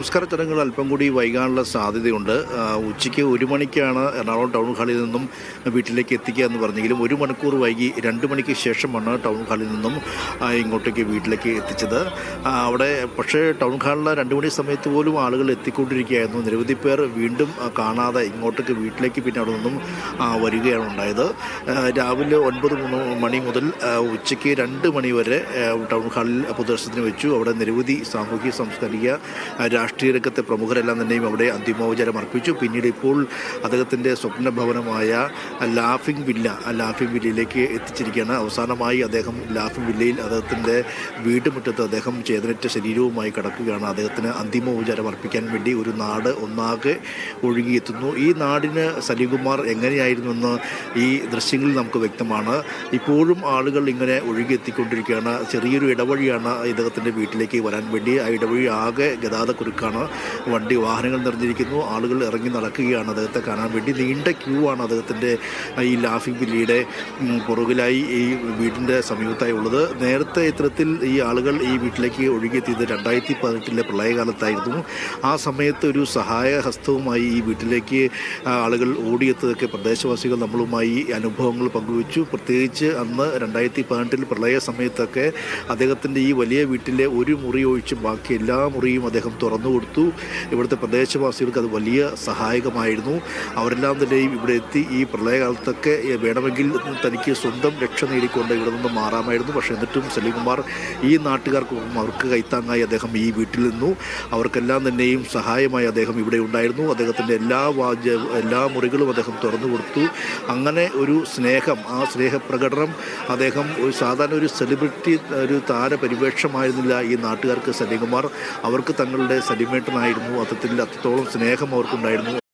സംസ്കാര ചടങ്ങുകൾ അല്പം കൂടി വൈകാനുള്ള സാധ്യതയുണ്ട്. ഉച്ചയ്ക്ക് 1 മണിക്കാണ് എറണാകുളം ടൗൺ ഹാളിൽ നിന്നും വീട്ടിലേക്ക് എത്തിക്കുക എന്ന് പറഞ്ഞെങ്കിലും 1 മണിക്കൂർ വൈകി 2 മണിക്ക് ശേഷമാണ് ടൗൺ ഹാളിൽ നിന്നും ഇങ്ങോട്ടേക്ക് വീട്ടിലേക്ക് എത്തിച്ചത്. അവിടെ പക്ഷേ ടൗൺ ഹാളിലെ 2 മണി സമയത്ത് പോലും ആളുകൾ എത്തിക്കൊണ്ടിരിക്കുകയായിരുന്നു. നിരവധി പേർ വീണ്ടും കാണാതെ ഇങ്ങോട്ടേക്ക് വീട്ടിലേക്ക് പിന്നെ അവിടെ നിന്നും വരികയാണ് ഉണ്ടായത്. രാവിലെ 9 മണി മുതൽ ഉച്ചയ്ക്ക് 2 മണി വരെ ടൗൺ ഹാളിൽ പൊതുദർശനത്തിന് വെച്ചു. അവിടെ നിരവധി സാമൂഹ്യ സാംസ്കാരിക രാഷ്ട്രീയ രംഗത്തെ പ്രമുഖരെല്ലാം തന്നെയും അവിടെ അന്തിമോപചാരം അർപ്പിച്ചു. പിന്നീട് ഇപ്പോൾ അദ്ദേഹത്തിൻ്റെ സ്വപ്ന ഭവനമായ ലാഫിംഗ് വില്ലയിലേക്ക് എത്തിച്ചിരിക്കുകയാണ്. അവസാനമായി അദ്ദേഹം ലാഫിംഗ് വില്ലയിൽ അദ്ദേഹത്തിൻ്റെ വീട്ടുമുറ്റത്ത് അദ്ദേഹം ചേതനറ്റ ശരീരവുമായി കിടക്കുകയാണ്. അദ്ദേഹത്തിന് അന്തിമോപചാരം അർപ്പിക്കാൻ വേണ്ടി ഒരു നാട് ഒന്നാകെ ഒഴുകിയെത്തുന്നു. ഈ നാടിന് സലീംകുമാർ എങ്ങനെയായിരുന്നുവെന്ന് ഈ ദൃശ്യങ്ങളിൽ നമുക്ക് വ്യക്തമാണ്. ഇപ്പോഴും ആളുകൾ ഇങ്ങനെ ഒഴുകിയെത്തിക്കൊണ്ടിരിക്കുകയാണ്. ചെറിയൊരു ഇടവഴിയാണ് ഇദ്ദേഹത്തിൻ്റെ വീട്ടിലേക്ക് വരാൻ വേണ്ടി. ആ ഇടവഴി ആകെ ഗതാഗതക്കുരുക്കാണ്. വാഹനങ്ങൾ നിറഞ്ഞിരിക്കുന്നു. ആളുകൾ ഇറങ്ങി നടക്കുകയാണ് അദ്ദേഹത്തെ കാണാൻ വേണ്ടി. നീണ്ട ക്യൂ ആണ് അദ്ദേഹത്തിൻ്റെ ഈ ലാഫിംഗ് വില്ലയുടെ പുറകിലായി ഈ വീടിൻ്റെ സമീപത്തായി ഉള്ളത്. നേരത്തെ ഇത്തരത്തിൽ ഈ ആളുകൾ ഈ വീട്ടിലേക്ക് ഒഴുകിയെത്തിയത് 2018 പ്രളയകാലത്തായിരുന്നു. ആ സമയത്ത് ഒരു സഹായ ഹസ്തവുമായി ഈ വീട്ടിലേക്ക് ആളുകൾ ഓടിയെത്തതൊക്കെ പ്രദേശവാസികൾ നമ്മളുമായി അനുഭവങ്ങൾ പങ്കുവച്ചു. പ്രത്യേകിച്ച് അന്ന് 2018 പ്രളയ സമയത്തൊക്കെ അദ്ദേഹത്തിൻ്റെ ഈ വലിയ വീട്ടിലെ ഒരു മുറി ഒഴിച്ച് ബാക്കി എല്ലാ മുറിയും അദ്ദേഹം തുറന്നു കൊടുത്തു. ഇവിടുത്തെ പ്രദേശവാസികൾക്ക് അത് വലിയ സഹായകമായിരുന്നു. അവരെല്ലാം തന്നെയും ഇവിടെ എത്തി. ഈ പ്രളയകാലത്തൊക്കെ വേണമെങ്കിൽ തനിക്ക് സ്വന്തം രക്ഷ നേടിക്കൊണ്ട് ഇവിടെ നിന്ന് മാറാമായിരുന്നു. പക്ഷേ എന്നിട്ടും സലീംകുമാർ ഈ നാട്ടുകാർക്കൊപ്പം അവർക്ക് കൈത്താങ്ങായി അദ്ദേഹം ഈ വീട്ടിൽ നിന്നു. അവർക്കെല്ലാം തന്നെയും സഹായമായി അദ്ദേഹം ഇവിടെ ഉണ്ടായിരുന്നു. അദ്ദേഹത്തിൻ്റെ എല്ലാ മുറികളും അദ്ദേഹം തുറന്നു കൊടുത്തു. അങ്ങനെ ഒരു സ്നേഹം, ആ സ്നേഹപ്രകടനം അദ്ദേഹം സാധാരണ ഒരു സെലിബ്രിറ്റി, ഒരു താരപരിവേഷമായിരുന്നില്ല ഈ നാട്ടുകാർക്ക് സലീംകുമാർ. അവർക്ക് തങ്ങളുടെ സലിമേട്ടനായിരുന്നു. അത്രത്തോളം സ്നേഹം അവർക്കുണ്ടായിരുന്നു.